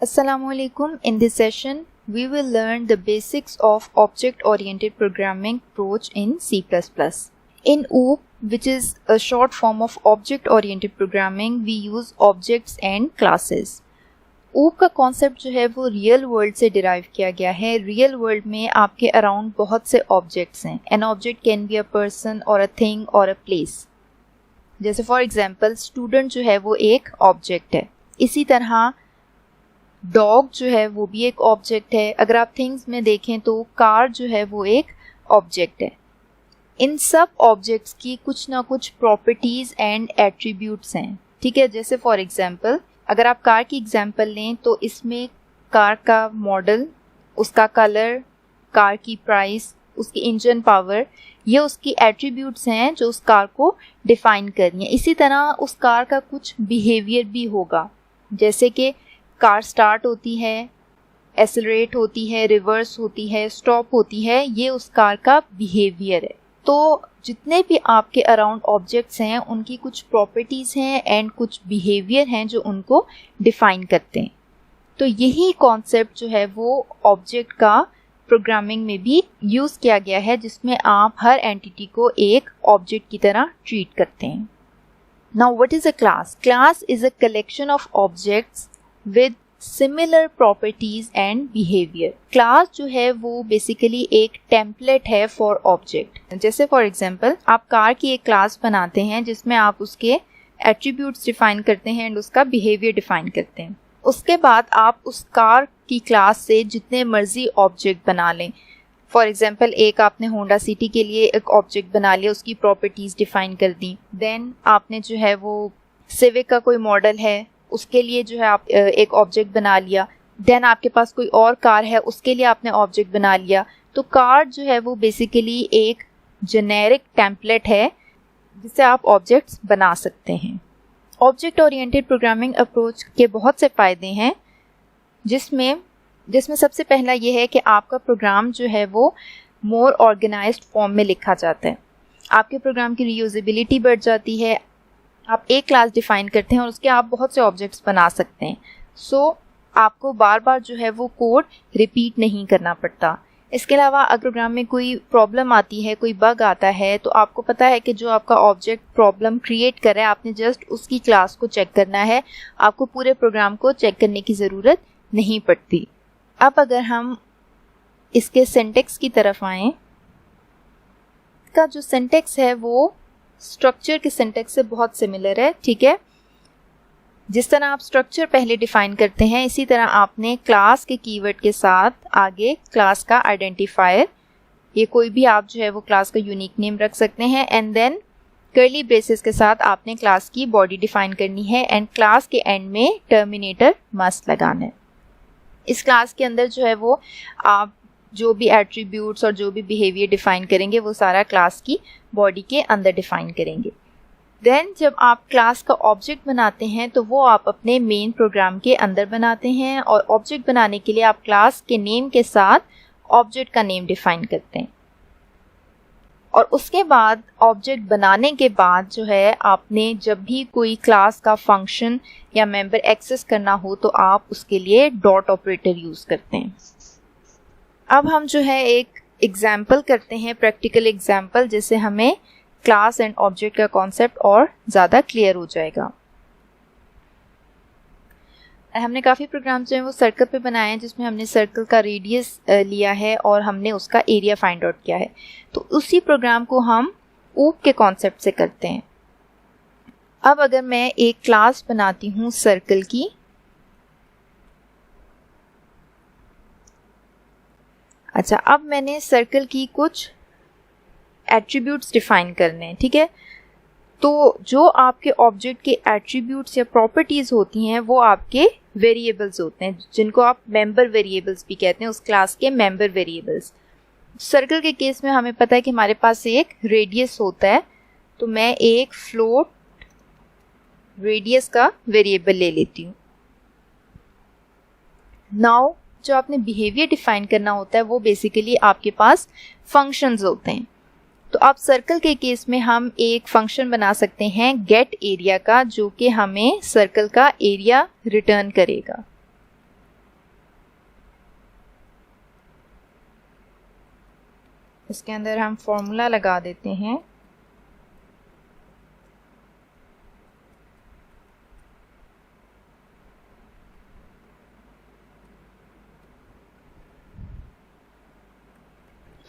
Assalamualaikum. In this session, we will learn the basics of object-oriented programming approach in C++. In OOP, which is a short form of object-oriented programming, we use objects and classes. OOP का concept जो है वो real world से derive किया गया है. Real world में आपके अराउंड बहुत से ऑब्जेक्ट्स हैं. An object can be a person और अ थिंग और अ प्लेस. जैसे फॉर एग्जांपल स्टूडेंट जो है वो एक ऑब्जेक्ट है. इसी तरह डॉग जो है वो भी एक ऑब्जेक्ट है. अगर आप थिंग्स में देखें तो कार जो है वो एक ऑब्जेक्ट है. इन सब ऑब्जेक्ट्स की कुछ ना कुछ प्रॉपर्टीज एंड एट्रीब्यूट्स हैं. ठीक है, जैसे फॉर एग्जांपल अगर आप कार की एग्जांपल लें तो इसमें कार का मॉडल, उसका कलर, कार की प्राइस, उसकी इंजन पावर, ये उसकी एट्रीब्यूट्स हैं जो उस कार को डिफाइन कर रही हैं. इसी तरह उस कार का कुछ बिहेवियर भी होगा, जैसे कि कार स्टार्ट होती है, एक्सेलरेट होती है, रिवर्स होती है, स्टॉप होती है. ये उस कार का बिहेवियर है. तो जितने भी आपके अराउंड ऑब्जेक्ट्स हैं उनकी कुछ प्रॉपर्टीज़ हैं एंड कुछ बिहेवियर हैं जो उनको डिफाइन करते हैं. तो यही कॉन्सेप्ट जो है वो ऑब्जेक्ट का प्रोग्रामिंग में भी यूज़ किया गया है, जिसमें आप हर एंटिटी को एक ऑब्जेक्ट की तरह ट्रीट करते हैं. Now what is a class? Class is a collection of objects with similar properties and behavior. Class जो है वो बेसिकली एक टेम्पलेट है फॉर ऑब्जेक्ट. जैसे फॉर एग्जांपल आप कार की एक क्लास बनाते हैं जिसमें आप उसके एट्रीब्यूट्स डिफाइन करते हैं एंड उसका बिहेवियर डिफाइन करते हैं. उसके बाद आप उस कार की क्लास से जितने मर्जी ऑब्जेक्ट बना लें. फॉर एग्जांपल एक आपने होंडा सिटी के लिए एक ऑब्जेक्ट बना लिया, उसकी प्रॉपर्टीज डिफाइन कर दी. देन आपने जो है वो सिविक का कोई मॉडल है, उसके लिए जो है आप एक ऑब्जेक्ट बना लिया. देन आपके पास कोई और कार है, उसके लिए आपने ऑब्जेक्ट बना लिया. तो कार जो है वो बेसिकली एक जेनेरिक टेम्पलेट है जिससे आप ऑब्जेक्ट्स बना सकते हैं. ऑब्जेक्ट ओरिएंटेड प्रोग्रामिंग अप्रोच के बहुत से फ़ायदे हैं, जिसमें सबसे पहला ये है कि आपका प्रोग्राम जो है वो मोर ऑर्गेनाइज्ड फॉर्म में लिखा जाता है. आपके प्रोग्राम की रीयूजेबिलिटी बढ़ जाती है. आप एक क्लास डिफाइन करते हैं और उसके आप बहुत से ऑब्जेक्ट्स बना सकते हैं. सो आपको बार बार जो है वो कोड रिपीट नहीं करना पड़ता. इसके अलावा अगर प्रोग्राम में कोई प्रॉब्लम आती है, कोई बग आता है, तो आपको पता है कि जो आपका ऑब्जेक्ट प्रॉब्लम क्रिएट कर रहा है, आपने जस्ट उसकी क्लास को चेक करना है. आपको पूरे प्रोग्राम को चेक करने की ज़रूरत नहीं पड़ती. अब अगर हम इसके सिंटैक्स की तरफ आएँ, इसका जो सिंटैक्स है वो स्ट्रक्चर के सिंटैक्स से बहुत सिमिलर है. ठीक है, जिस तरह आप स्ट्रक्चर पहले डिफाइन करते हैं, इसी तरह आपने क्लास के कीवर्ड के साथ आगे क्लास का आइडेंटिफायर, ये कोई भी आप जो है वो क्लास का यूनिक नेम रख सकते हैं. एंड देन कर्ली ब्रेसेस के साथ आपने क्लास की बॉडी डिफाइन करनी है एंड क्लास के एंड में टर्मिनेटर मस्ट लगाना है. इस क्लास के अंदर जो है वो आप जो भी एट्रीब्यूट्स और जो भी बिहेवियर डिफाइन करेंगे वो सारा क्लास की बॉडी के अंदर डिफाइन करेंगे. देन जब आप क्लास का ऑब्जेक्ट बनाते हैं तो वो आप अपने मेन प्रोग्राम के अंदर बनाते हैं, और ऑब्जेक्ट बनाने के लिए आप क्लास के नेम के साथ ऑब्जेक्ट का नेम डिफाइन करते हैं. और उसके बाद ऑब्जेक्ट बनाने के बाद जो है आपने जब भी कोई क्लास का फंक्शन या मेंबर एक्सेस करना हो तो आप उसके लिए डॉट ऑपरेटर यूज़ करते हैं. अब हम जो है एक एग्जाम्पल करते हैं, प्रैक्टिकल एग्जाम्पल, जिससे हमें क्लास एंड ऑब्जेक्ट का कॉन्सेप्ट और ज़्यादा क्लियर हो जाएगा. हमने काफ़ी प्रोग्राम्स जो हैं वो सर्कल पे बनाए हैं, जिसमें हमने सर्कल का रेडियस लिया है और हमने उसका एरिया फाइंड आउट किया है. तो उसी प्रोग्राम को हम OOP के कॉन्सेप्ट से करते हैं. अब अगर मैं एक क्लास बनाती हूँ सर्कल की, अच्छा, अब मैंने सर्कल की कुछ एट्रीब्यूट्स डिफाइन करने हैं. ठीक है, तो जो आपके ऑब्जेक्ट के एट्रीब्यूट्स या प्रॉपर्टीज़ होती हैं वो आपके वेरिएबल्स होते हैं, जिनको आप मेंबर वेरिएबल्स भी कहते हैं, उस क्लास के मेंबर वेरिएबल्स. सर्कल के केस में हमें पता है कि हमारे पास एक रेडियस होता है, तो मैं एक फ्लोट रेडियस का वेरिएबल ले लेती हूँ. नाउ जो आपने बिहेवियर डिफाइन करना होता है वो बेसिकली आपके पास फंक्शंस होते हैं. तो अब सर्कल के केस में हम एक फंक्शन बना सकते हैं गेट एरिया का, जो कि हमें सर्कल का एरिया रिटर्न करेगा. इसके अंदर हम फॉर्मूला लगा देते हैं।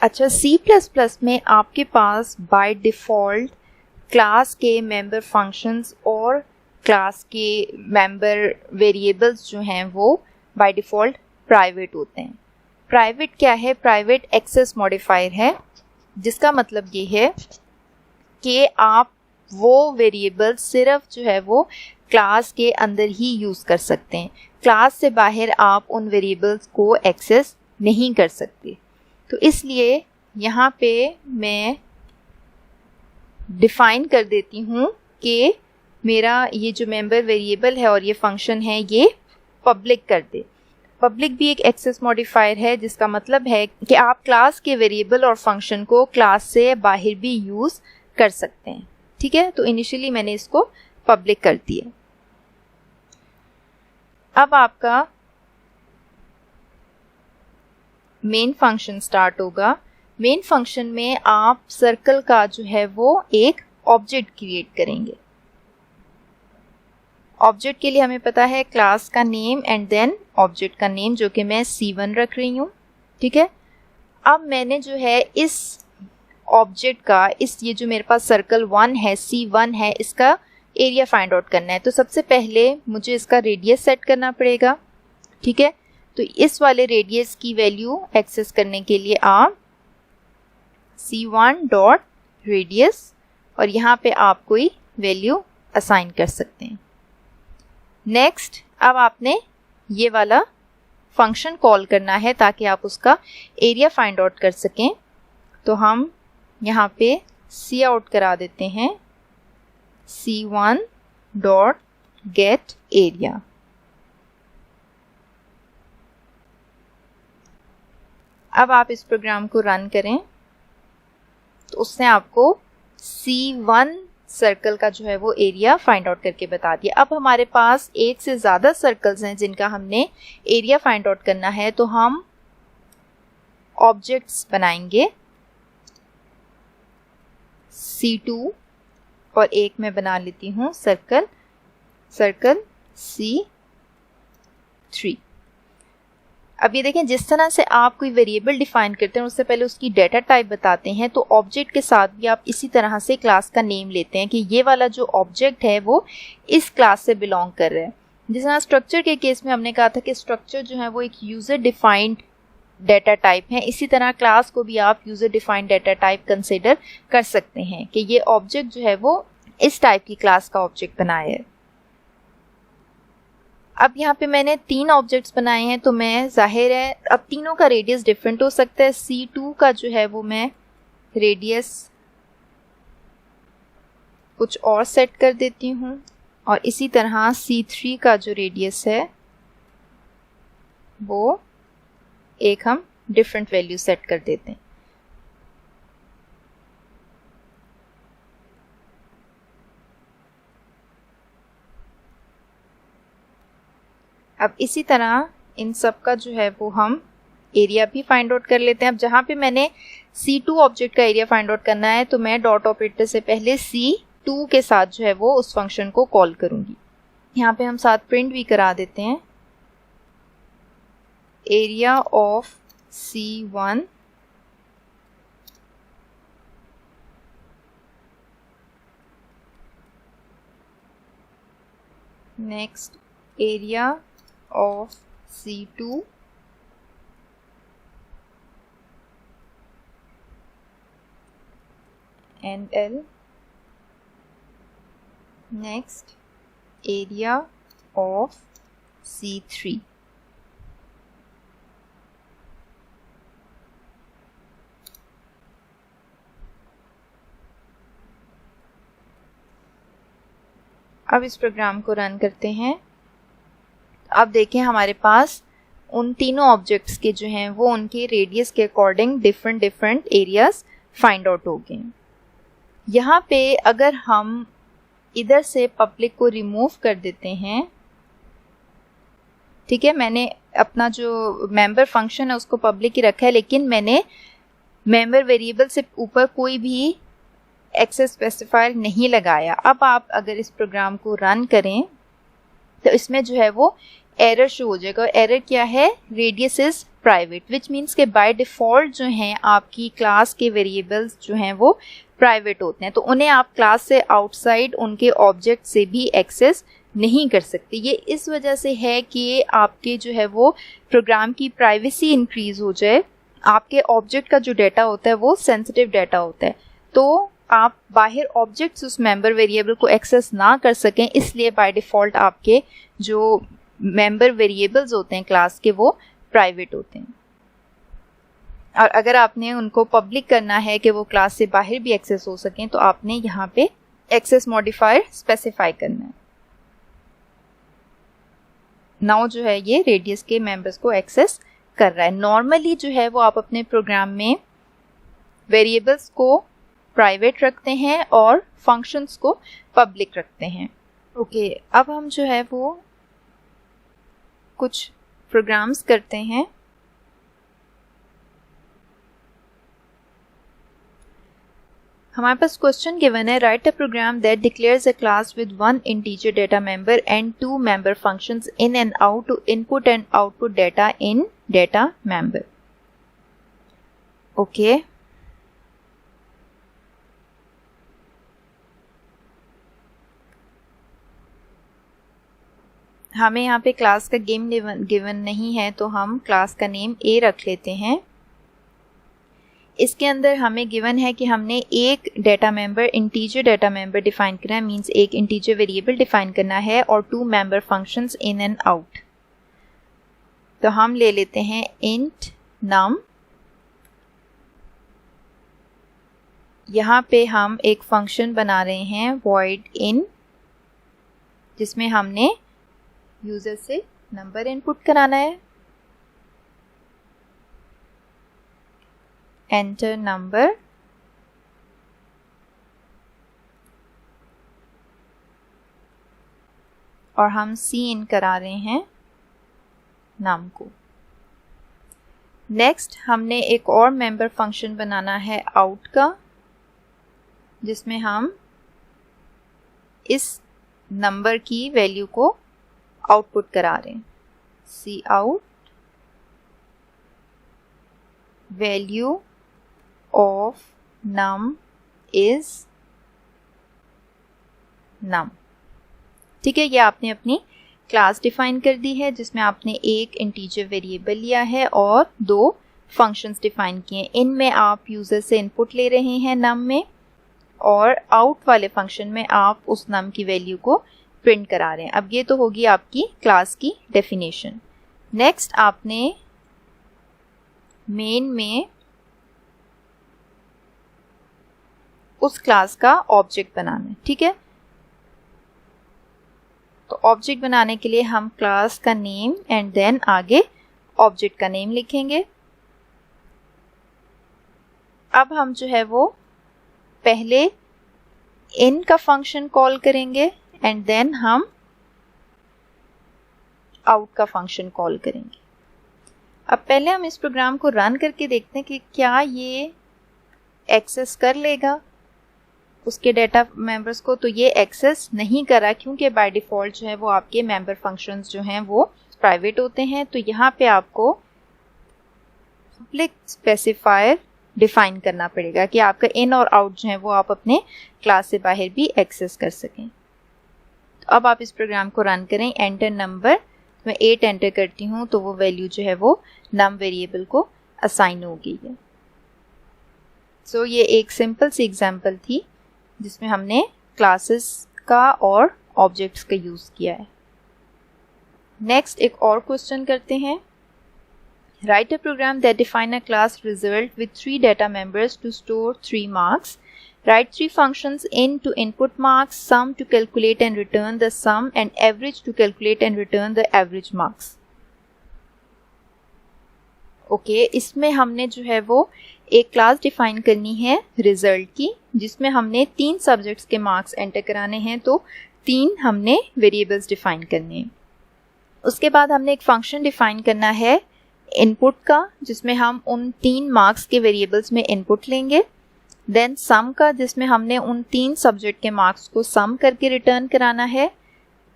अच्छा, C++ में आपके पास बाय डिफ़ॉल्ट क्लास के मेंबर फंक्शंस और क्लास के मेंबर वेरिएबल्स जो हैं वो बाय डिफ़ॉल्ट प्राइवेट होते हैं। प्राइवेट क्या है? प्राइवेट एक्सेस मॉडिफायर है, जिसका मतलब ये है कि आप वो वेरिएबल सिर्फ जो है वो क्लास के अंदर ही यूज़ कर सकते हैं। क्लास से बाहर आप उन वेरिएबल्स को एक्सेस नहीं कर सकते। तो इसलिए यहाँ पे मैं डिफ़ाइन कर देती हूँ कि मेरा ये जो मेंबर वेरिएबल है और ये फंक्शन है ये पब्लिक कर दे। पब्लिक भी एक एक्सेस मॉडिफायर है, जिसका मतलब है कि आप क्लास के वेरिएबल और फंक्शन को क्लास से बाहर भी यूज़ कर सकते हैं। ठीक है, तो इनिशियली मैंने इसको पब्लिक कर दिया। अब आपका मेन फंक्शन स्टार्ट होगा। मेन फंक्शन में आप सर्कल का जो है वो एक ऑब्जेक्ट क्रिएट करेंगे। ऑब्जेक्ट के लिए हमें पता है क्लास का नेम एंड देन ऑब्जेक्ट का नेम, जो कि मैं C1 रख रही हूँ। ठीक है, अब मैंने जो है इस ऑब्जेक्ट का ये जो मेरे पास सर्कल 1 है, C1 है, इसका एरिया फाइंड आउट करना है। तो सबसे पहले मुझे इसका रेडियस सेट करना पड़ेगा। ठीक है, तो इस वाले रेडियस की वैल्यू एक्सेस करने के लिए आप C1 डॉट रेडियस और यहाँ पे आप कोई वैल्यू असाइन कर सकते हैं। नेक्स्ट, अब आपने ये वाला फंक्शन कॉल करना है ताकि आप उसका एरिया फाइंड आउट कर सकें। तो हम यहाँ पे सी आउट करा देते हैं C1 डॉट गेट एरिया। अब आप इस प्रोग्राम को रन करें तो उसने आपको C1 सर्कल का जो है वो एरिया फाइंड आउट करके बता दिया। अब हमारे पास एक से ज़्यादा सर्कल्स हैं जिनका हमने एरिया फाइंड आउट करना है, तो हम ऑब्जेक्ट्स बनाएंगे C2 और एक मैं बना लेती हूँ सर्कल C3। अब ये देखें, जिस तरह से आप कोई वेरिएबल डिफाइन करते हैं उससे पहले उसकी डेटा टाइप बताते हैं, तो ऑब्जेक्ट के साथ भी आप इसी तरह से क्लास का नेम लेते हैं कि ये वाला जो ऑब्जेक्ट है वो इस क्लास से बिलोंग कर रहा है। जिस तरह स्ट्रक्चर के केस में हमने कहा था कि स्ट्रक्चर जो है वो एक यूज़र डिफाइंड डेटा टाइप है, इसी तरह क्लास को भी आप user defined data type consider कर सकते हैं कि ये ऑब्जेक्ट जो है वो इस टाइप की क्लास का ऑब्जेक्ट बनाया है। अब यहाँ पे मैंने 3 ऑब्जेक्ट्स बनाए हैं, तो मैं जाहिर है अब तीनों का रेडियस डिफरेंट हो सकता है। C2 का जो है वो मैं रेडियस कुछ और सेट कर देती हूँ और इसी तरह C3 का जो रेडियस है वो एक हम डिफरेंट वैल्यू सेट कर देते हैं। अब इसी तरह इन सब का जो है वो हम एरिया भी फाइंड आउट कर लेते हैं। अब जहाँ पे मैंने C2 ऑब्जेक्ट का एरिया फाइंड आउट करना है, तो मैं डॉट ऑपरेटर से पहले C2 के साथ जो है वो उस फंक्शन को कॉल करूँगी। यहाँ पे हम साथ प्रिंट भी करा देते हैं area of C1 next area of C2 and L next area of C3। अब इस प्रोग्राम को रन करते हैं। अब देखें, हमारे पास उन तीनों ऑब्जेक्ट्स के जो हैं वो उनके रेडियस के according different areas find out हो गए। यहाँ पे अगर हम इधर से पब्लिक को रिमूव कर देते हैं, ठीक है, मैंने अपना जो मेंबर फंक्शन है उसको पब्लिक ही रखा है, लेकिन मैंने मेंबर वेरिएबल से ऊपर कोई भी एक्सेस स्पेसिफायर नहीं लगाया। अब आप अगर इस प्रोग्राम को रन करें तो इसमें जो है वो एरर शो हो जाएगा। एरर क्या है? Radius is private, which means के बाय डिफ़ॉल्ट जो हैं आपकी क्लास के वेरिएबल्स जो हैं वो प्राइवेट होते हैं, तो उन्हें आप क्लास से आउटसाइड उनके ऑब्जेक्ट से भी एक्सेस नहीं कर सकते। ये इस वजह से है कि आपके जो है वो प्रोग्राम की प्राइवेसी इंक्रीज हो जाए। आपके ऑब्जेक्ट का जो डाटा होता है वो सेंसिटिव डाटा होता है, तो आप बाहर ऑब्जेक्ट्स उस मेंबर वेरिएबल को एक्सेस ना कर सकें, इसलिए बाय डिफ़ॉल्ट आपके जो मेंबर वेरिएबल्स होते हैं क्लास के वो प्राइवेट होते हैं। और अगर आपने उनको पब्लिक करना है कि वो क्लास से बाहर भी एक्सेस हो सकें, तो आपने यहाँ पे एक्सेस मॉडिफायर स्पेसिफाई करना है। नाउ जो है ये रेडियस के मेंबर्स को एक्सेस कर रहा है। नॉर्मली जो है वो आप अपने प्रोग्राम में वेरिएबल्स को प्राइवेट रखते हैं और फंक्शंस को पब्लिक रखते हैं। ओके, अब हम जो है वो कुछ प्रोग्राम्स करते हैं। हमारे पास क्वेश्चन गिवन है, write a program that declares a class with one integer data member and two member functions in and out to input and output data in data member. Okay, हमें यहाँ पे class का game given नहीं है, तो हम class का name ए रख लेते हैं। इसके अंदर हमें गिवन है कि हमने एक data member integer data member define करना है, मींस एक इंटीजर वेरिएबल डिफाइन करना है, और two member functions in and out. तो हम ले लेते हैं इंट नम। यहाँ पे हम एक फंक्शन बना रहे हैं void in, जिसमें हमने यूजर से नंबर इनपुट कराना है। एंटर नंबर, और हम सी इन करा रहे हैं नाम को। नेक्स्ट हमने एक और मेंबर फंक्शन बनाना है आउट का, जिसमें हम इस नंबर की वैल्यू को आउटपुट करा रहे हैं। Cout value of num is num. ठीक है, ये आपने अपनी क्लास डिफाइन कर दी है, जिसमें आपने एक इंटीजर वेरिएबल लिया है और दो फंक्शंस डिफाइन किए। इनमें आप यूजर से इनपुट ले रहे हैं नम में, और आउट वाले फंक्शन में आप उस नम की वैल्यू को प्रिंट करा रहे हैं। अब ये तो होगी आपकी क्लास की डेफिनेशन। नेक्स्ट आपने मेन में उस क्लास का ऑब्जेक्ट बनाना है। ठीक है, तो ऑब्जेक्ट बनाने के लिए हम क्लास का नेम एंड देन आगे ऑब्जेक्ट का नेम लिखेंगे। अब हम जो है वो पहले इन का फंक्शन कॉल करेंगे एंड देन हम आउट का फंक्शन कॉल करेंगे। अब पहले हम इस प्रोग्राम को रन करके देखते हैं कि क्या ये एक्सेस कर लेगा उसके डाटा मेंबर्स को। तो ये एक्सेस नहीं करा, क्योंकि बाय डिफ़ॉल्ट जो है वो आपके मेंबर फंक्शंस जो हैं वो प्राइवेट होते हैं। तो यहाँ पे आपको पब्लिक स्पेसिफायर डिफाइन करना पड़ेगा कि आपका इन और आउट जो है वो आप अपने क्लास से बाहर भी एक्सेस कर सकें। तो अब आप इस प्रोग्राम को रन करें। एंटर नंबर, मैं 8 एंटर करती हूँ तो वो वैल्यू जो है वो नम वेरिएबल को असाइन हो गई है। सो ये एक सिंपल सी एग्जांपल थी जिसमें हमने क्लासेस का और ऑब्जेक्ट्स का यूज़ किया है। नेक्स्ट एक और क्वेश्चन करते हैं। Write a program that define a class result with 3 data members to store 3 marks. Write 3 functions in to input marks, sum to calculate and return the sum, and average to calculate and return the average marks. Okay, इसमें हमने जो है वो एक class define करनी है result की, जिसमें हमने 3 सब्जेक्ट्स के मार्क्स एंटर कराने हैं। तो 3 हमने वेरिएबल्स डिफाइन करने हैं। उसके बाद हमने एक फंक्शन डिफाइन करना है इनपुट का, जिसमें हम उन 3 मार्क्स के वेरिएबल्स में इनपुट लेंगे, देन सम का, जिसमें हमने उन 3 सब्जेक्ट के मार्क्स को सम करके रिटर्न कराना है,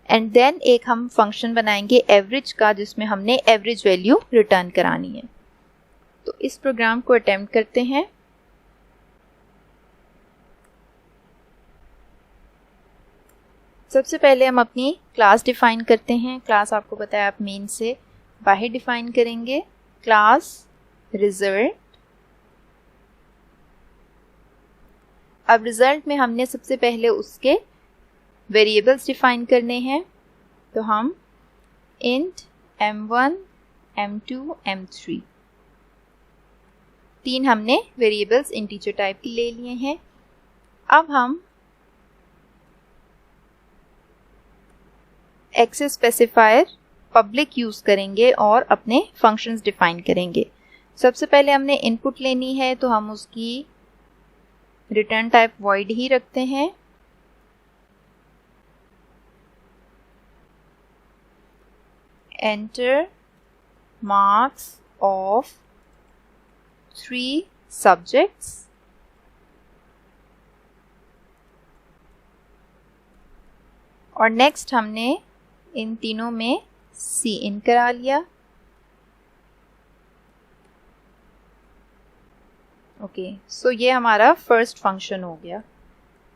एंड देन एक हम फंक्शन बनाएंगे एवरेज का, जिसमें हमने एवरेज वैल्यू रिटर्न करानी है। तो इस प्रोग्राम को अटेम्प्ट करते हैं। सबसे पहले हम अपनी क्लास डिफाइन करते हैं। क्लास आपको बताया आप मेन से बाहर डिफाइन करेंगे। Class result. अब रिजल्ट में हमने सबसे पहले उसके वेरिएबल्स डिफाइन करने हैं। तो हम int m1 m2 m3 3 हमने वेरिएबल्स इंटीजर टाइप की ले लिए हैं। अब हम एक्सेस स्पेसिफायर पब्लिक यूज़ करेंगे और अपने फंक्शंस डिफाइन करेंगे। सबसे पहले हमने इनपुट लेनी है, तो हम उसकी रिटर्न टाइप वॉइड ही रखते हैं। एंटर मार्क्स ऑफ 3 सब्जेक्ट्स और नेक्स्ट हमने इन तीनों में सी इन करा लिया। ओके, सो ये हमारा फर्स्ट फंक्शन हो गया।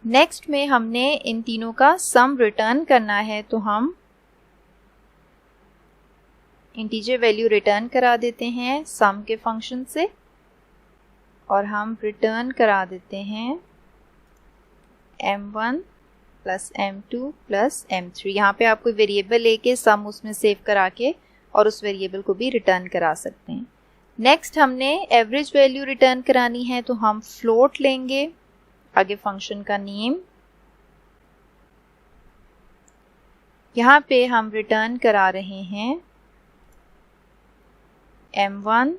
नेक्स्ट में हमने इन तीनों का सम रिटर्न करना है, तो हम इंटीजर वैल्यू रिटर्न करा देते हैं सम के फंक्शन से, और हम रिटर्न करा देते हैं m1 plus m2 plus m3। यहाँ पे आप कोई वेरिएबल लेके सम उसमें सेव करा के और उस वेरिएबल को भी रिटर्न करा सकते हैं। नेक्स्ट हमने एवरेज वैल्यू रिटर्न करानी है, तो हम फ्लोट लेंगे, आगे फंक्शन का नेम। यहाँ पे हम रिटर्न करा रहे हैं m1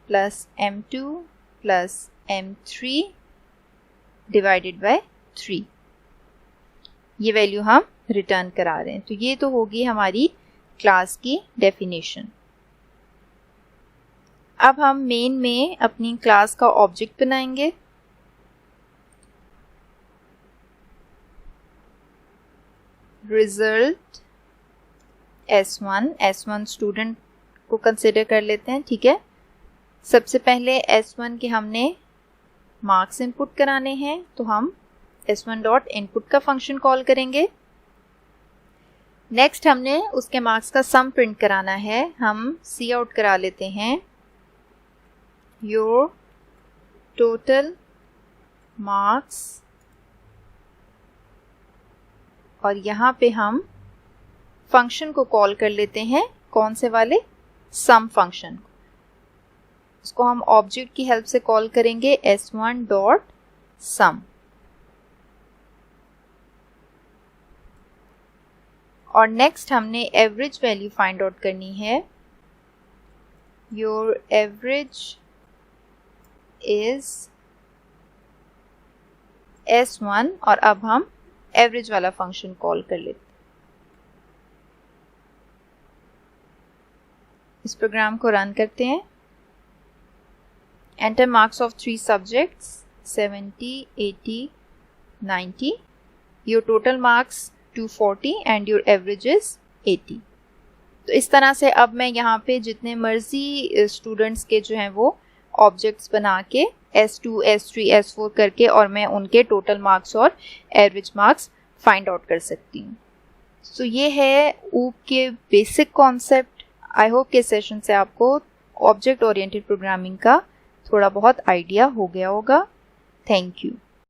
plus m2 plus m3 divided by 3। ये वैल्यू हम रिटर्न करा रहे हैं। तो ये तो होगी हमारी क्लास की डेफिनेशन। अब हम मेन में अपनी क्लास का ऑब्जेक्ट बनाएंगे। रिजल्ट S1 स्टूडेंट को कंसिडर कर लेते हैं, ठीक है। सबसे पहले S1 के हमने मार्क्स इनपुट कराने हैं, तो हम S1 डॉट इनपुट का फंक्शन कॉल करेंगे। नेक्स्ट हमने उसके मार्क्स का सम प्रिंट कराना है, हम सी आउट करा लेते हैं योर टोटल मार्क्स, और यहाँ पे हम फंक्शन को कॉल कर लेते हैं, कौन से वाले, सम फंक्शन। उसको हम ऑब्जेक्ट की हेल्प से कॉल करेंगे S1 डॉट सम। और नेक्स्ट हमने एवरेज वैल्यू फाइंड आउट करनी है। योर एवरेज इज S1, और अब हम एवरेज वाला फंक्शन कॉल कर लेते हैं। इस प्रोग्राम को रन करते हैं। Enter marks of 3 subjects 70, 80, 90। Your total marks 240 and your average is 80। तो इस तरह से अब मैं यहाँ पे जितने मर्जी स्टूडेंट्स के जो हैं वो ऑब्जेक्ट्स बना के S2, S3, S4 करके, और मैं उनके टोटल मार्क्स और एवरेज मार्क्स फाइंड आउट कर सकती हूँ। सो ये है ऊप के बेसिक कॉन्सेप्ट। आई होप के सेशन से आपको ऑब्जेक्ट ओरिएंटेड प्रोग्रामिंग का थोड़ा बहुत आइडिया हो गया होगा। Thank you.